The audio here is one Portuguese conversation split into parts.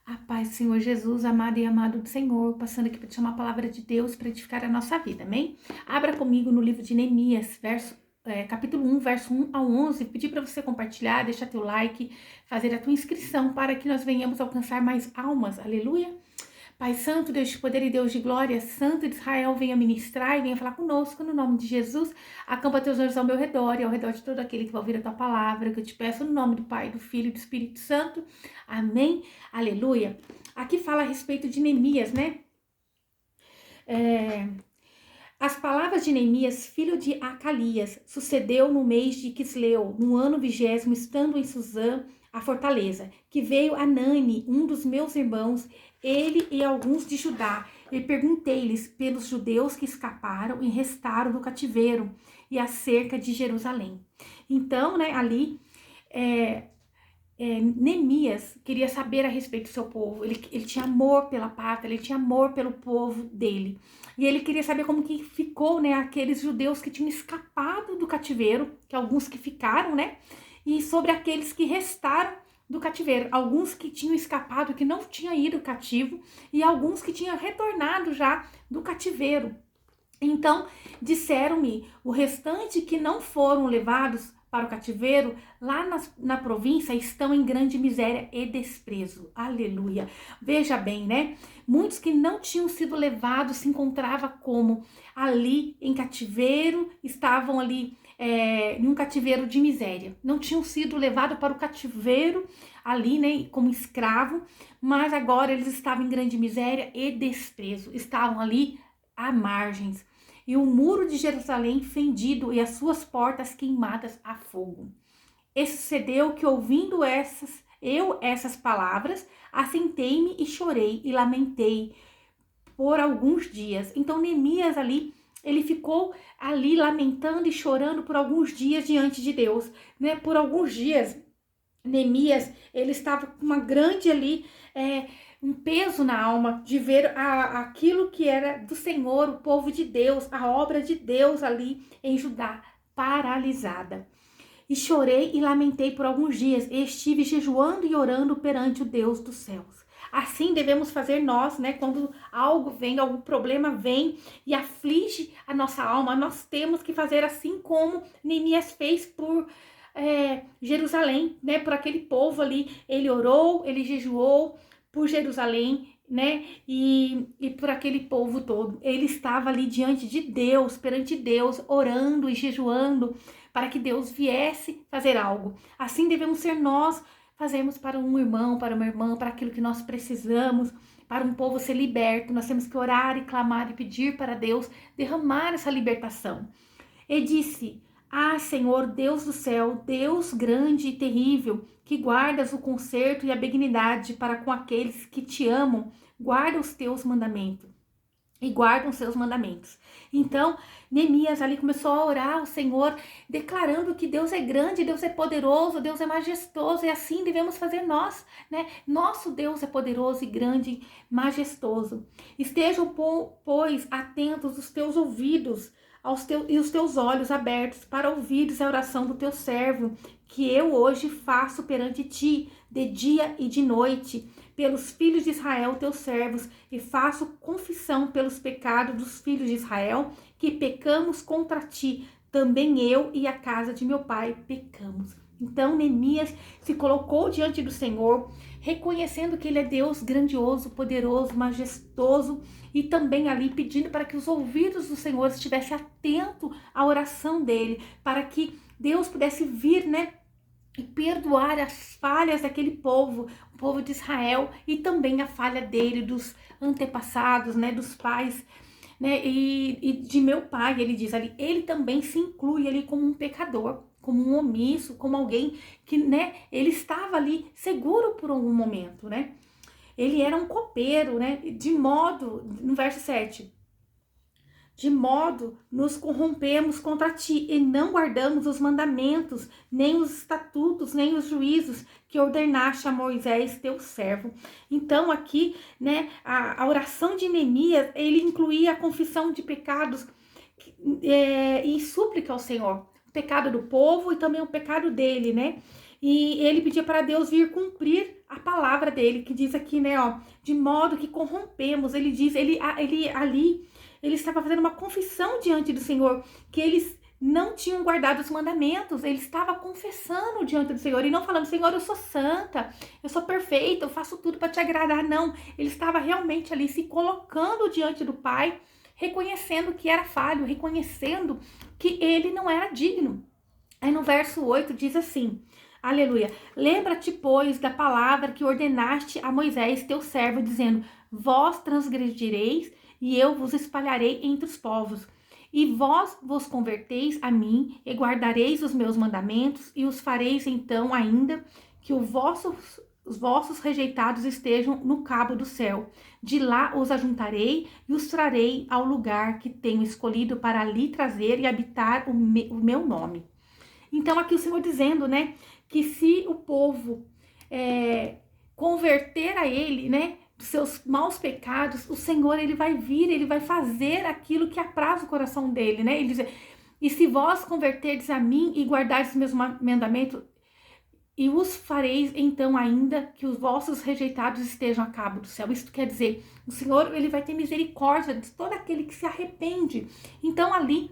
A paz do Senhor Jesus, amado e amado do Senhor, passando aqui para te chamar a palavra de Deus para edificar a nossa vida, amém? Abra comigo no livro de Neemias, capítulo 1, verso 1 ao 11, pedir para você compartilhar, deixar teu like, fazer a tua inscrição para que nós venhamos alcançar mais almas, aleluia? Pai Santo, Deus de poder e Deus de glória, Santo de Israel, venha ministrar e venha falar conosco no nome de Jesus. Acampa teus olhos ao meu redor e ao redor de todo aquele que vai ouvir a tua palavra, que eu te peço no nome do Pai, do Filho e do Espírito Santo. Amém. Aleluia. Aqui fala a respeito de Neemias, né? As palavras de Neemias, filho de Acalias, sucedeu no mês de Quisleu, no ano 20º, estando em Suzã, a fortaleza, que veio Anani, um dos meus irmãos, ele e alguns de Judá, e perguntei-lhes pelos judeus que escaparam e restaram do cativeiro e acerca de Jerusalém. Então, né, ali, Neemias queria saber a respeito do seu povo, ele tinha amor pela pátria, ele tinha amor pelo povo dele, e ele queria saber como que ficou, né, aqueles judeus que tinham escapado do cativeiro, que alguns que ficaram, né, e sobre aqueles que restaram do cativeiro, alguns que tinham escapado, que não tinham ido cativo, e alguns que tinham retornado já do cativeiro. Então, disseram-me, o restante que não foram levados para o cativeiro, lá na província, estão em grande miséria e desprezo. Aleluia. Veja bem, né? Muitos que não tinham sido levados se encontravam como ali em cativeiro, estavam ali em um cativeiro de miséria. Não tinham sido levados para o cativeiro ali, né, como escravo, mas agora eles estavam em grande miséria e desprezo. Estavam ali à margens. E o muro de Jerusalém fendido e as suas portas queimadas a fogo. E sucedeu que, ouvindo essas palavras, assentei-me e chorei e lamentei por alguns dias. Então Neemias ali, ele ficou ali lamentando e chorando por alguns dias diante de Deus, né? Por alguns dias, Neemias, ele estava com uma grande ali, um peso na alma de ver aquilo que era do Senhor, o povo de Deus, a obra de Deus ali em Judá, paralisada. E chorei e lamentei por alguns dias, e estive jejuando e orando perante o Deus dos céus. Assim devemos fazer nós, né? Quando algo vem, algum problema vem e aflige a nossa alma, nós temos que fazer assim como Neemias fez por Jerusalém, né? Por aquele povo ali. Ele orou, ele jejuou por Jerusalém, né? E por aquele povo todo. Ele estava ali diante de Deus, perante Deus, orando e jejuando para que Deus viesse fazer algo. Assim devemos ser nós, fazemos para um irmão, para uma irmã, para aquilo que nós precisamos, para um povo ser liberto. Nós temos que orar e clamar e pedir para Deus derramar essa libertação. E disse: Ah, Senhor, Deus do céu, Deus grande e terrível, que guardas o conserto e a benignidade para com aqueles que te amam, guarda os teus mandamentos. E guardam seus mandamentos. Então, Neemias ali começou a orar ao Senhor, declarando que Deus é grande, Deus é poderoso, Deus é majestoso, e assim devemos fazer nós, né? Nosso Deus é poderoso e grande, majestoso. Estejam, pois, atentos os teus ouvidos e os teus olhos abertos para ouvires a oração do teu servo, que eu hoje faço perante ti, de dia e de noite, pelos filhos de Israel, teus servos, e faço confissão pelos pecados dos filhos de Israel, que pecamos contra ti, também eu e a casa de meu pai pecamos. Então Neemias se colocou diante do Senhor, reconhecendo que ele é Deus grandioso, poderoso, majestoso, e também ali pedindo para que os ouvidos do Senhor estivessem atentos à oração dele, para que Deus pudesse vir, né, e perdoar as falhas daquele povo, o povo de Israel, e também a falha dele, dos antepassados, né, dos pais, né, e de meu pai. Ele diz ali, ele também se inclui ali como um pecador, como um omisso, como alguém que, né, ele estava ali seguro por algum momento, né, ele era um copeiro, né, no verso 7, de modo nos corrompemos contra ti e não guardamos os mandamentos, nem os estatutos, nem os juízos que ordenaste a Moisés, teu servo. Então aqui, né, a oração de Neemias, ele incluía a confissão de pecados e súplica ao Senhor. O pecado do povo e também o pecado dele, né? E ele pedia para Deus vir cumprir a palavra dele, que diz aqui, né, ó, de modo que corrompemos. Ele diz, ele ali, ele estava fazendo uma confissão diante do Senhor, que eles não tinham guardado os mandamentos. Ele estava confessando diante do Senhor e não falando: Senhor, eu sou santa, eu sou perfeita, eu faço tudo para te agradar. Não, ele estava realmente ali se colocando diante do Pai, reconhecendo que era falho, reconhecendo que ele não era digno. Aí no verso 8 diz assim: aleluia, lembra-te, pois, da palavra que ordenaste a Moisés, teu servo, dizendo: vós transgredireis e eu vos espalharei entre os povos. E vós vos converteis a mim e guardareis os meus mandamentos e os fareis então ainda que os vossos rejeitados estejam no cabo do céu. De lá os ajuntarei e os trarei ao lugar que tenho escolhido para ali trazer e habitar o meu nome. Então aqui o Senhor dizendo, né, que se o povo converter a ele, né, dos seus maus pecados, o Senhor, ele vai vir, ele vai fazer aquilo que apraz o coração dele, né? Ele diz: e se vós converterdes a mim e guardardes os meus mandamentos, e os fareis então ainda que os vossos rejeitados estejam a cabo do céu. Isso quer dizer, o Senhor, ele vai ter misericórdia de todo aquele que se arrepende. Então ali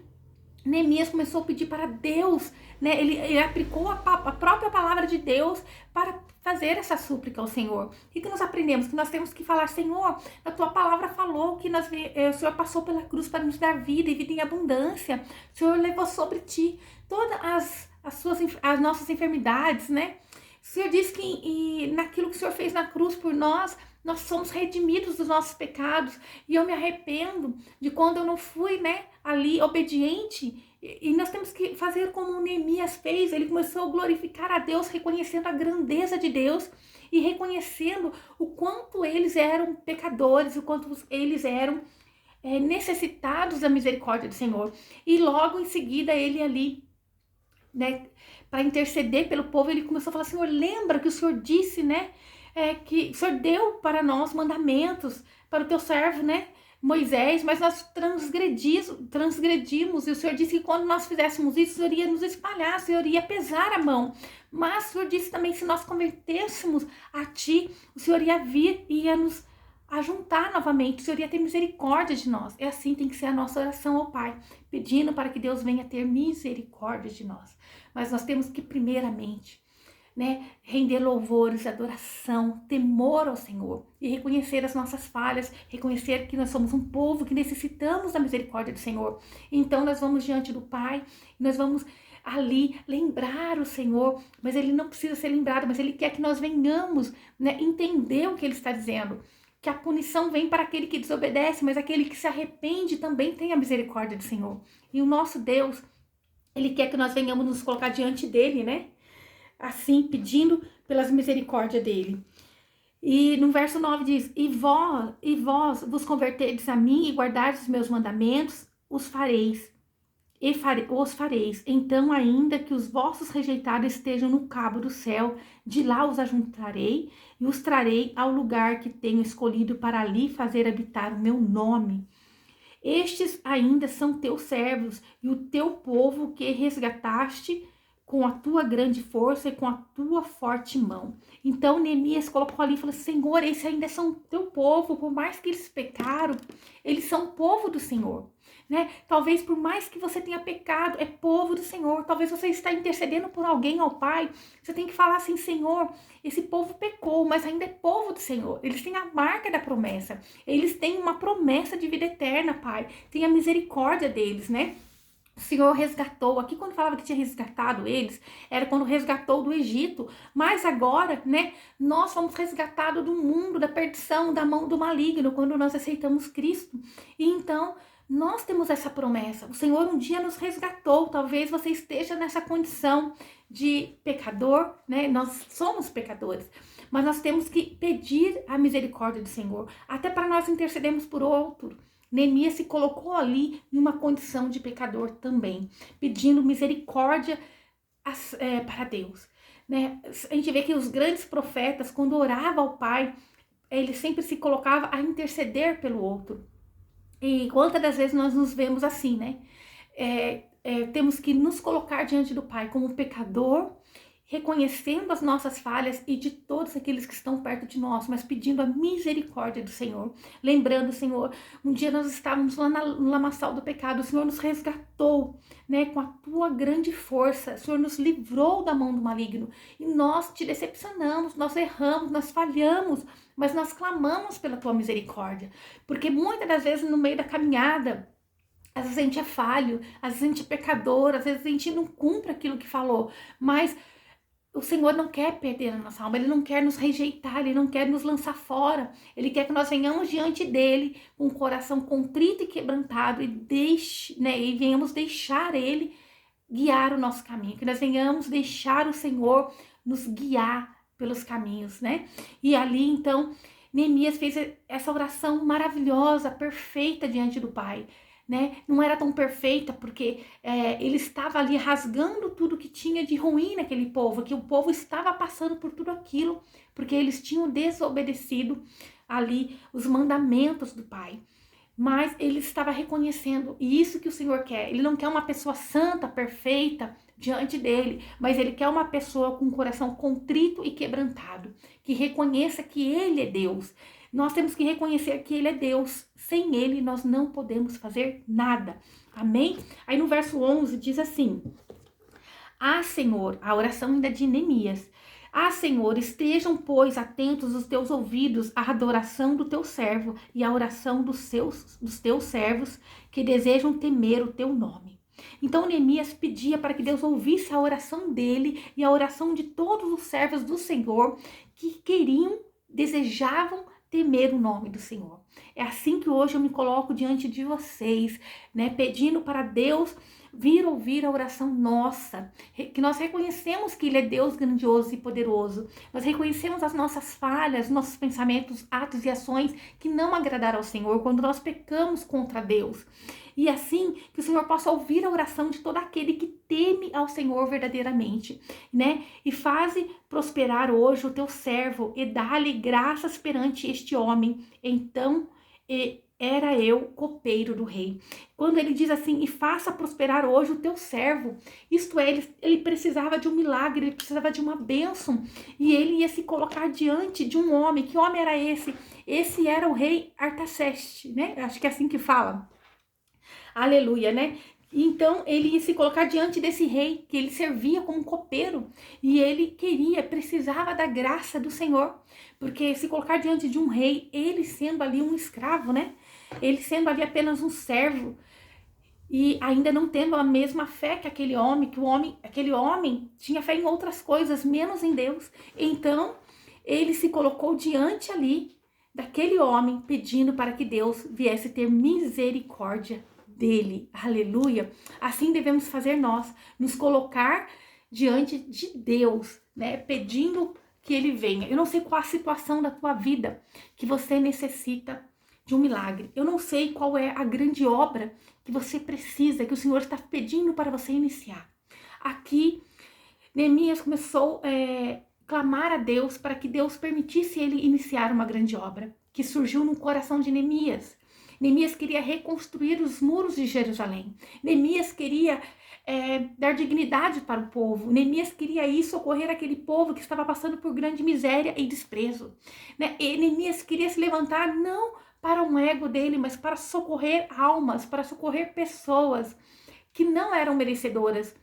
Neemias começou a pedir para Deus, né? Ele aplicou a própria palavra de Deus para fazer essa súplica ao Senhor. E que nós aprendemos? Que nós temos que falar: Senhor, a tua palavra falou que o Senhor passou pela cruz para nos dar vida e vida em abundância. O Senhor levou sobre ti todas as nossas enfermidades, né? O Senhor disse que naquilo que o Senhor fez na cruz por nós, nós somos redimidos dos nossos pecados. E eu me arrependo de quando eu não fui, né, ali obediente. E nós temos que fazer como o Neemias fez. Ele começou a glorificar a Deus, reconhecendo a grandeza de Deus e reconhecendo o quanto eles eram pecadores, o quanto eles eram necessitados da misericórdia do Senhor. E logo em seguida ele ali, né, para interceder pelo povo, ele começou a falar: Senhor, lembra que o Senhor disse, né, que o Senhor deu para nós mandamentos, para o teu servo, né, Moisés, mas nós transgredimos, e o Senhor disse que quando nós fizéssemos isso, o Senhor ia nos espalhar, o Senhor ia pesar a mão. Mas o Senhor disse também, se nós convertêssemos a ti, o Senhor ia vir e ia nos ajuntar novamente, o Senhor ia ter misericórdia de nós. E assim tem que ser a nossa oração ao Pai, pedindo para que Deus venha ter misericórdia de nós. Mas nós temos que primeiramente, né, render louvores, adoração, temor ao Senhor e reconhecer as nossas falhas, reconhecer que nós somos um povo que necessitamos da misericórdia do Senhor. Então nós vamos diante do Pai, nós vamos ali lembrar o Senhor, mas Ele não precisa ser lembrado, mas Ele quer que nós venhamos, né, entender o que Ele está dizendo, que a punição vem para aquele que desobedece, mas aquele que se arrepende também tem a misericórdia do Senhor. E o nosso Deus, Ele quer que nós venhamos nos colocar diante dele, né, assim, pedindo pelas misericórdias dele. E no verso 9 diz: e vós vos converterdes a mim e guardardes os meus mandamentos, os fareis. Então ainda que os vossos rejeitados estejam no cabo do céu, de lá os ajuntarei e os trarei ao lugar que tenho escolhido para ali fazer habitar o meu nome. Estes ainda são teus servos e o teu povo que resgataste com a tua grande força e com a tua forte mão. Então Neemias colocou ali e falou: Senhor, esses ainda são teu povo, por mais que eles pecaram, eles são povo do Senhor, né? Talvez por mais que você tenha pecado, é povo do Senhor. Talvez você está intercedendo por alguém ao Pai, você tem que falar assim: Senhor, esse povo pecou, mas ainda é povo do Senhor. Eles têm a marca da promessa, eles têm uma promessa de vida eterna, Pai. Tenha misericórdia deles, né? O Senhor resgatou, aqui quando falava que tinha resgatado eles, era quando resgatou do Egito, mas agora, né, nós fomos resgatados do mundo, da perdição, da mão do maligno, quando nós aceitamos Cristo. E então, nós temos essa promessa, o Senhor um dia nos resgatou. Talvez você esteja nessa condição de pecador, né, nós somos pecadores, mas nós temos que pedir a misericórdia do Senhor, até para nós intercedermos por outro. Neemias se colocou ali em uma condição de pecador também, pedindo misericórdia para Deus, né? A gente vê que os grandes profetas, quando oravam ao Pai, ele sempre se colocava a interceder pelo outro. E quantas das vezes nós nos vemos assim, né? Temos que nos colocar diante do Pai como pecador, reconhecendo as nossas falhas e de todos aqueles que estão perto de nós, mas pedindo a misericórdia do Senhor. Lembrando, Senhor, um dia nós estávamos lá no lamaçal do pecado, o Senhor nos resgatou, né, com a tua grande força, o Senhor nos livrou da mão do maligno, e nós te decepcionamos, nós erramos, nós falhamos, mas nós clamamos pela tua misericórdia, porque muitas das vezes no meio da caminhada, às vezes a gente é falho, às vezes a gente é pecador, às vezes a gente não cumpre aquilo que falou, mas o Senhor não quer perder a nossa alma, Ele não quer nos rejeitar, Ele não quer nos lançar fora. Ele quer que nós venhamos diante dEle com o coração contrito e quebrantado e venhamos deixar Ele guiar o nosso caminho, que nós venhamos deixar o Senhor nos guiar pelos caminhos, né? E ali, então, Neemias fez essa oração maravilhosa, perfeita diante do Pai. Né? Não era tão perfeita porque ele estava ali rasgando tudo que tinha de ruim naquele povo, que o povo estava passando por tudo aquilo, porque eles tinham desobedecido ali os mandamentos do Pai. Mas ele estava reconhecendo, e isso que o Senhor quer. Ele não quer uma pessoa santa, perfeita diante dele, mas ele quer uma pessoa com o coração contrito e quebrantado, que reconheça que ele é Deus. Nós temos que reconhecer que Ele é Deus. Sem Ele, nós não podemos fazer nada. Amém? Aí no verso 11 diz assim: Ah, Senhor, a oração ainda de Neemias. Ah, Senhor, estejam, pois, atentos os teus ouvidos à adoração do teu servo e à oração dos teus servos que desejam temer o teu nome. Então Neemias pedia para que Deus ouvisse a oração dele e a oração de todos os servos do Senhor que desejavam temer o nome do Senhor. É assim que hoje eu me coloco diante de vocês, né, pedindo para Deus vir ouvir a oração nossa, que nós reconhecemos que Ele é Deus grandioso e poderoso, nós reconhecemos as nossas falhas, nossos pensamentos, atos e ações que não agradaram ao Senhor quando nós pecamos contra Deus. E assim, que o Senhor possa ouvir a oração de todo aquele que teme ao Senhor verdadeiramente, né? E faze prosperar hoje o teu servo e dá-lhe graças perante este homem. Então, era eu copeiro do rei. Quando ele diz assim, e faça prosperar hoje o teu servo, isto é, ele precisava de um milagre, ele precisava de uma bênção, e ele ia se colocar diante de um homem. Que homem era esse? Esse era o rei Artaxerxes, né? Acho que é assim que fala. Aleluia, né? Então ele ia se colocar diante desse rei que ele servia como copeiro e ele precisava da graça do Senhor, porque se colocar diante de um rei, ele sendo ali um escravo, né? Ele sendo ali apenas um servo e ainda não tendo a mesma fé que aquele homem tinha fé em outras coisas, menos em Deus. Então ele se colocou diante ali daquele homem pedindo para que Deus viesse ter misericórdia dele, aleluia. Assim devemos fazer nós, nos colocar diante de Deus, né, pedindo que Ele venha. Eu não sei qual a situação da tua vida que você necessita de um milagre. Eu não sei qual é a grande obra que você precisa, que o Senhor está pedindo para você iniciar. Aqui, Neemias começou a clamar a Deus para que Deus permitisse ele iniciar uma grande obra, que surgiu no coração de Neemias. Neemias queria reconstruir os muros de Jerusalém. Neemias queria dar dignidade para o povo. Neemias queria socorrer aquele povo que estava passando por grande miséria e desprezo. Né? E Neemias queria se levantar não para um ego dele, mas para socorrer almas, para socorrer pessoas que não eram merecedoras.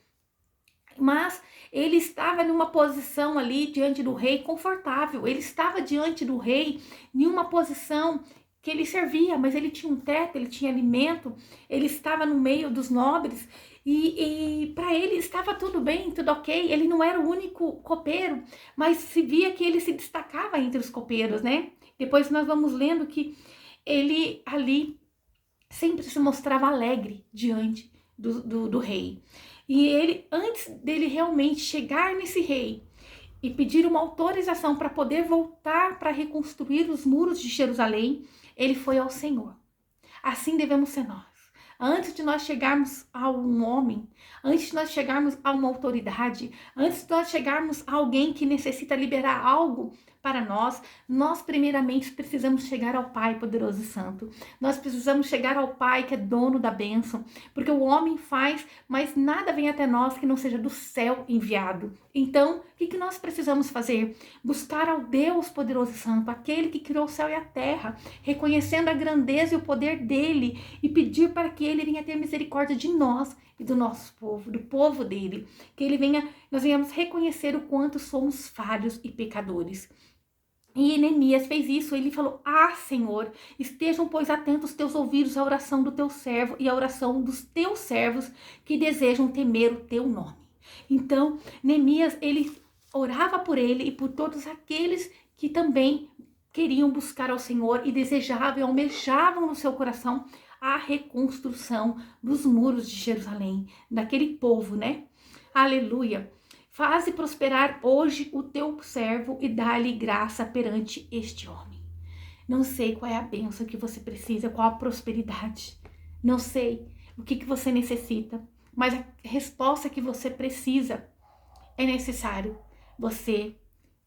Mas ele estava numa posição ali diante do rei confortável. Ele estava diante do rei em uma posição que ele servia, mas ele tinha um teto, ele tinha alimento, ele estava no meio dos nobres e para ele estava tudo bem, tudo ok. Ele não era o único copeiro, mas se via que ele se destacava entre os copeiros, né? Depois nós vamos lendo que ele ali sempre se mostrava alegre diante do rei. E ele, antes dele realmente chegar nesse rei e pedir uma autorização para poder voltar para reconstruir os muros de Jerusalém, ele foi ao Senhor. Assim devemos ser nós. Antes de nós chegarmos a um homem, antes de nós chegarmos a uma autoridade, antes de nós chegarmos a alguém que necessita liberar algo para nós primeiramente precisamos chegar ao Pai poderoso e santo. Nós precisamos chegar ao Pai que é dono da bênção, porque o homem faz, mas nada vem até nós que não seja do céu enviado. Então, o que nós precisamos fazer? Buscar ao Deus poderoso e santo, aquele que criou o céu e a terra, reconhecendo a grandeza e o poder dele e pedir para que ele venha ter misericórdia de nós e do nosso povo, do povo dele, que ele venha, nós venhamos reconhecer o quanto somos falhos e pecadores. E Neemias fez isso, ele falou: Senhor, estejam, pois, atentos teus ouvidos à oração do teu servo e à oração dos teus servos que desejam temer o teu nome. Então, Neemias, ele orava por ele e por todos aqueles que também queriam buscar ao Senhor e desejavam e almejavam no seu coração a reconstrução dos muros de Jerusalém, daquele povo, né? Aleluia! Faze prosperar hoje o teu servo e dá-lhe graça perante este homem. Não sei qual é a bênção que você precisa, qual a prosperidade. Não sei o que você necessita, mas a resposta que você precisa é necessário você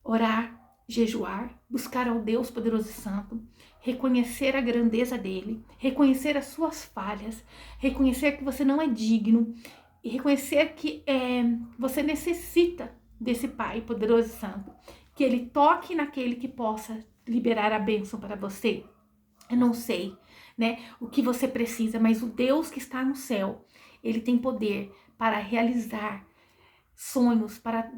orar, jejuar, buscar ao Deus poderoso e santo, reconhecer a grandeza dele, reconhecer as suas falhas, reconhecer que você não é digno e reconhecer que você necessita desse Pai poderoso e santo, que ele toque naquele que possa liberar a bênção para você. Eu não sei, né, o que você precisa, mas o Deus que está no céu, ele tem poder para realizar sonhos, para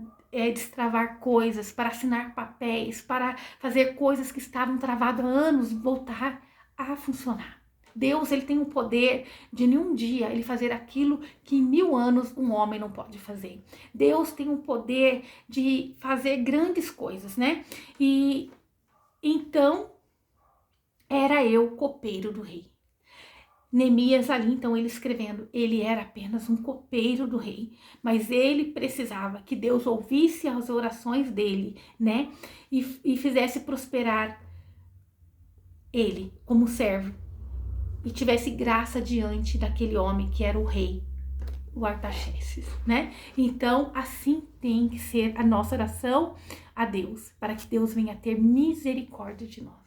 destravar coisas, para assinar papéis, para fazer coisas que estavam travadas há anos voltar a funcionar. Deus, ele tem o poder de em um dia ele fazer aquilo que em 1000 anos um homem não pode fazer. Deus tem o poder de fazer grandes coisas, né? E então era eu copeiro do rei. Neemias ali, então, ele escrevendo, ele era apenas um copeiro do rei, mas ele precisava que Deus ouvisse as orações dele, né? E fizesse prosperar ele como servo e tivesse graça diante daquele homem que era o rei, o Artaxerxes, né? Então, assim tem que ser a nossa oração a Deus, para que Deus venha ter misericórdia de nós.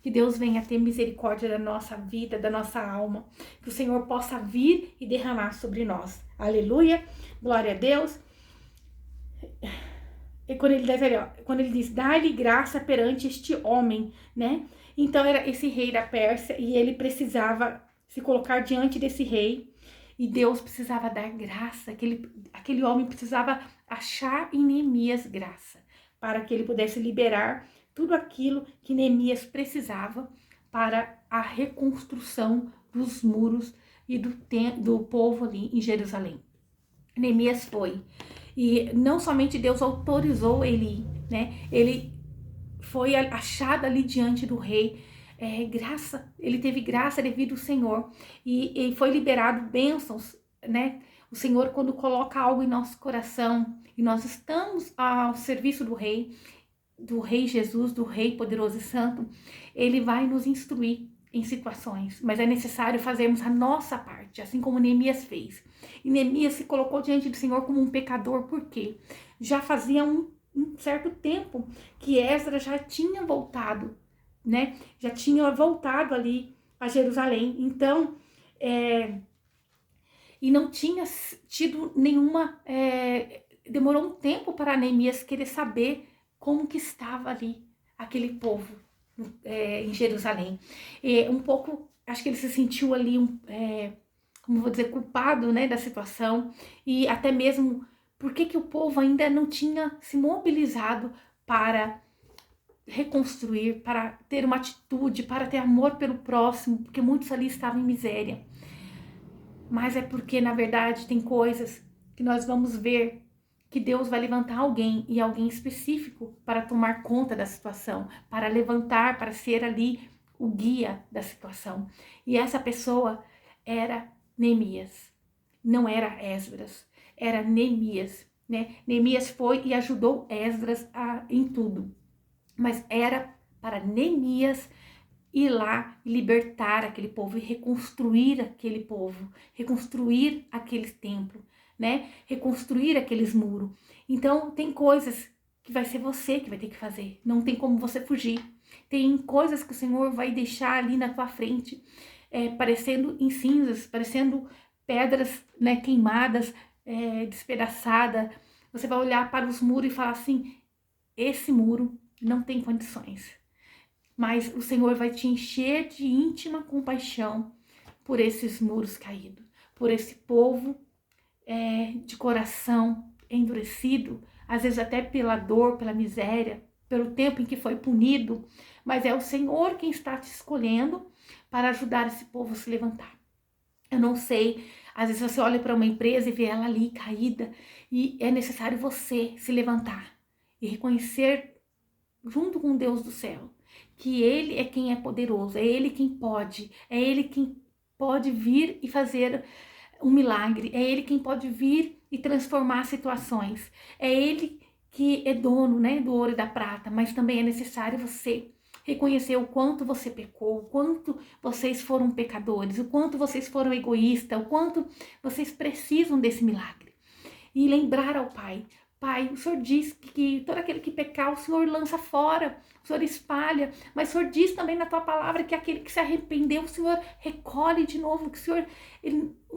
Que Deus venha ter misericórdia da nossa vida, da nossa alma. Que o Senhor possa vir e derramar sobre nós. Aleluia. Glória a Deus. E quando ele diz, dá-lhe graça perante este homem, né? Então era esse rei da Pérsia e ele precisava se colocar diante desse rei. E Deus precisava dar graça. Aquele homem precisava achar em Neemias graça. Para que ele pudesse liberar tudo aquilo que Neemias precisava para a reconstrução dos muros e do povo ali em Jerusalém. Neemias foi. E não somente Deus autorizou ele, né? Ele foi achado ali diante do rei. Graça, ele teve graça devido ao Senhor. E foi liberado bênçãos, né? O Senhor, quando coloca algo em nosso coração e nós estamos ao serviço do Rei Jesus, do Rei poderoso e santo, ele vai nos instruir em situações, mas é necessário fazermos a nossa parte, assim como Neemias fez. E Neemias se colocou diante do Senhor como um pecador, porque já fazia um certo tempo que Esdras já tinha voltado, né? Já tinha voltado ali a Jerusalém. Então, e não tinha tido nenhuma... demorou um tempo para Neemias querer saber como que estava ali aquele povo em Jerusalém. Um pouco, acho que ele se sentiu ali, como vou dizer, culpado, né, da situação. E até mesmo, por que o povo ainda não tinha se mobilizado para reconstruir, para ter uma atitude, para ter amor pelo próximo, porque muitos ali estavam em miséria. Mas é porque, na verdade, tem coisas que nós vamos ver que Deus vai levantar alguém, e alguém específico, para tomar conta da situação, para levantar, para ser ali o guia da situação. E essa pessoa era Neemias, não era Esdras, era Neemias, né? Neemias foi e ajudou Esdras em tudo, mas era para Neemias ir lá e libertar aquele povo e reconstruir aquele povo, reconstruir aquele templo, né? Reconstruir aqueles muros. Então, tem coisas que vai ser você que vai ter que fazer. Não tem como você fugir. Tem coisas que o Senhor vai deixar ali na tua frente, parecendo em cinzas, parecendo pedras, né, queimadas, despedaçada. Você vai olhar para os muros e falar assim, esse muro não tem condições. Mas o Senhor vai te encher de íntima compaixão por esses muros caídos, por esse povo de coração endurecido, às vezes até pela dor, pela miséria, pelo tempo em que foi punido, mas é o Senhor quem está te escolhendo para ajudar esse povo a se levantar. Eu não sei, às vezes você olha para uma empresa e vê ela ali caída, e é necessário você se levantar e reconhecer junto com Deus do céu que Ele é quem é poderoso, é Ele quem pode, é Ele quem pode vir e fazer um milagre, é Ele quem pode vir e transformar situações, é Ele que é dono, né, do ouro e da prata, mas também é necessário você reconhecer o quanto você pecou, o quanto vocês foram pecadores, o quanto vocês foram egoístas, o quanto vocês precisam desse milagre. E lembrar ao Pai, Pai, o Senhor diz que todo aquele que pecar, o Senhor lança fora, o Senhor espalha, mas o Senhor diz também na tua palavra que aquele que se arrependeu, o Senhor recolhe de novo, que o Senhor,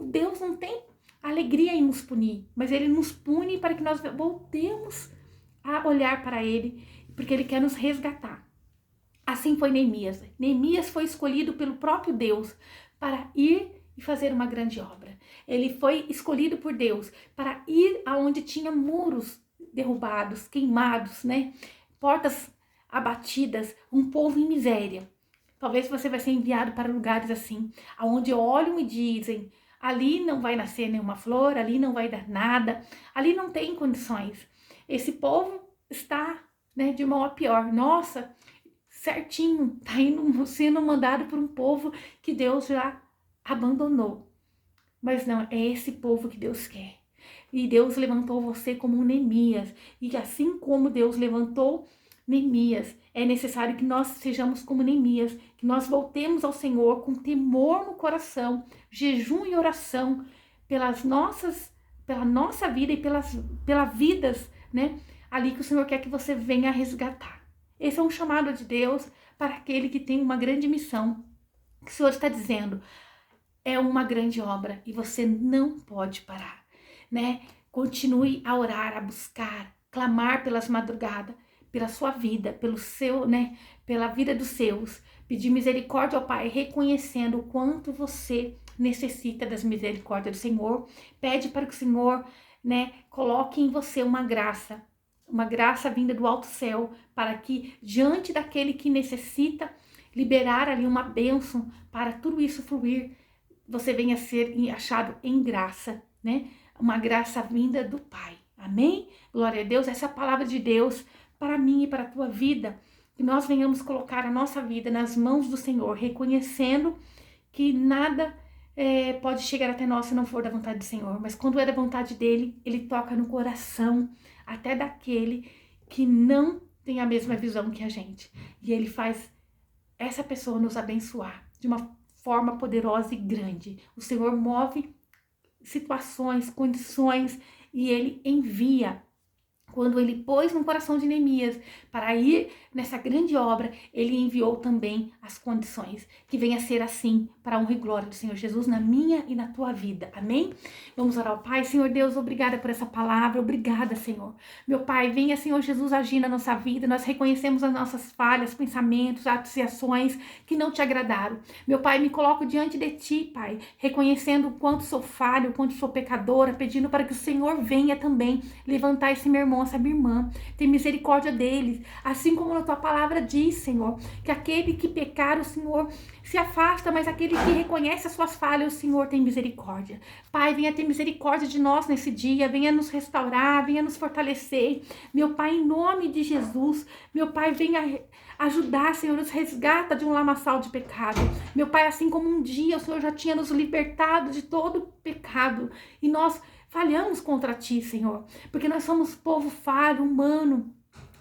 Deus não tem alegria em nos punir, mas Ele nos pune para que nós voltemos a olhar para Ele, porque Ele quer nos resgatar. Assim foi Neemias. Neemias foi escolhido pelo próprio Deus para ir e fazer uma grande obra. Ele foi escolhido por Deus para ir aonde tinha muros derrubados, queimados, né? Portas abatidas, um povo em miséria. Talvez você vai ser enviado para lugares assim, aonde olham e dizem, ali não vai nascer nenhuma flor, ali não vai dar nada, ali não tem condições. Esse povo está, né, de mal a pior. Nossa, certinho, tá sendo mandado por um povo que Deus já abandonou. Mas não, é esse povo que Deus quer. E Deus levantou você como um Neemias. E assim como Deus levantou Neemias, é necessário que nós sejamos como Neemias, que nós voltemos ao Senhor com temor no coração, jejum e oração pela nossa vida e pelas vidas, né? Ali que o Senhor quer que você venha resgatar. Esse é um chamado de Deus para aquele que tem uma grande missão. O Senhor está dizendo, é uma grande obra e você não pode parar, né? Continue a orar, a buscar, clamar pelas madrugadas, pela sua vida, pelo seu, né? Pela vida dos seus. Pedir misericórdia ao Pai, reconhecendo o quanto você necessita das misericórdias do Senhor. Pede para que o Senhor, né? Coloque em você uma graça vinda do alto céu, para que diante daquele que necessita liberar ali uma bênção para tudo isso fluir, você venha a ser achado em graça, né? Uma graça vinda do Pai. Amém? Glória a Deus. Essa é a palavra de Deus para mim e para a tua vida. Que nós venhamos colocar a nossa vida nas mãos do Senhor, reconhecendo que nada pode chegar até nós se não for da vontade do Senhor. Mas quando é da vontade dele, ele toca no coração até daquele que não tem a mesma visão que a gente. E ele faz essa pessoa nos abençoar de uma forma poderosa e grande. O Senhor move situações, condições e ele envia. Quando ele pôs no coração de Neemias para ir nessa grande obra, ele enviou também as condições. Que venha a ser assim para a honra e glória do Senhor Jesus na minha e na tua vida. Amém? Vamos orar ao Pai. Senhor Deus, obrigada por essa palavra. Obrigada, Senhor. Meu Pai, venha, Senhor Jesus, agir na nossa vida. Nós reconhecemos as nossas falhas, pensamentos, atos e ações que não te agradaram. Meu Pai, me coloco diante de ti, Pai, reconhecendo o quanto sou falho, o quanto sou pecadora, pedindo para que o Senhor venha também levantar esse meu irmão, essa minha irmã, tem misericórdia deles, assim como na tua palavra diz, Senhor, que aquele que pecar, o Senhor se afasta, mas aquele que reconhece as suas falhas, o Senhor tem misericórdia. Pai, venha ter misericórdia de nós nesse dia, venha nos restaurar, venha nos fortalecer, meu Pai, em nome de Jesus, meu Pai, venha ajudar, Senhor, nos resgata de um lamaçal de pecado, meu Pai, assim como um dia o Senhor já tinha nos libertado de todo pecado, e nós falhamos contra ti, Senhor, porque nós somos povo falho, humano,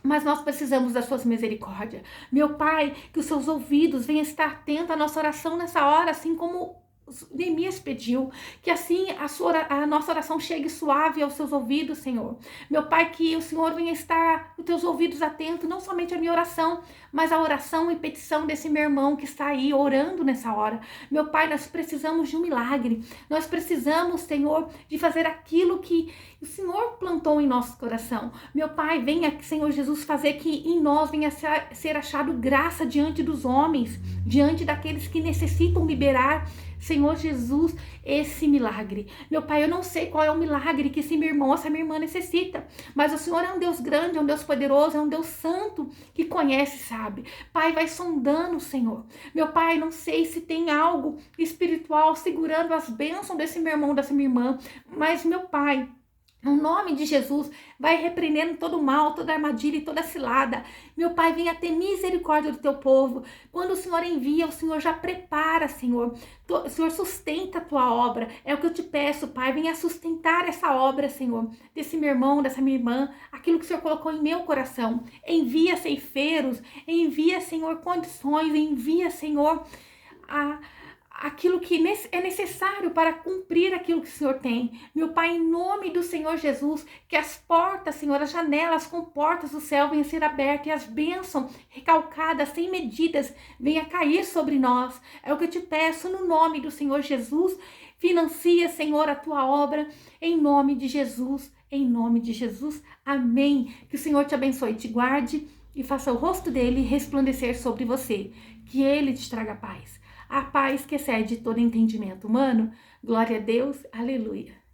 mas nós precisamos das suas misericórdias. Meu Pai, que os seus ouvidos venham estar atentos à nossa oração nessa hora, assim como Neemias pediu, que assim a nossa oração chegue suave aos seus ouvidos, Senhor. Meu Pai, que o Senhor venha estar os teus ouvidos atentos, não somente à minha oração, mas à oração e petição desse meu irmão que está aí orando nessa hora. Meu Pai, nós precisamos de um milagre. Nós precisamos, Senhor, de fazer aquilo que o Senhor plantou em nosso coração. Meu Pai, venha, Senhor Jesus, fazer que em nós venha ser achado graça diante dos homens, diante daqueles que necessitam liberar, Senhor Jesus, esse milagre. Meu Pai, eu não sei qual é o milagre que esse meu irmão, essa minha irmã necessita, mas o Senhor é um Deus grande, é um Deus poderoso, é um Deus santo, que conhece, sabe? Pai, vai sondando, Senhor. Meu Pai, não sei se tem algo espiritual segurando as bênçãos desse meu irmão, dessa minha irmã, mas, meu Pai, no nome de Jesus, vai repreendendo todo o mal, toda armadilha e toda cilada. Meu Pai, venha ter misericórdia do teu povo. Quando o Senhor envia, o Senhor já prepara, Senhor. O Senhor sustenta a tua obra. É o que eu te peço, Pai. Venha sustentar essa obra, Senhor. Desse meu irmão, dessa minha irmã. Aquilo que o Senhor colocou em meu coração. Envia ceifeiros. Envia, Senhor, condições. Envia, Senhor, aquilo que é necessário para cumprir aquilo que o Senhor tem. Meu Pai, em nome do Senhor Jesus, que as portas, Senhor, as janelas com portas do céu venham ser abertas e as bênçãos recalcadas, sem medidas, venham cair sobre nós. É o que eu te peço no nome do Senhor Jesus. Financia, Senhor, a tua obra, em nome de Jesus, em nome de Jesus. Amém. Que o Senhor te abençoe, te guarde e faça o rosto dele resplandecer sobre você. Que ele te traga paz. A paz que excede todo entendimento humano. Glória a Deus, aleluia.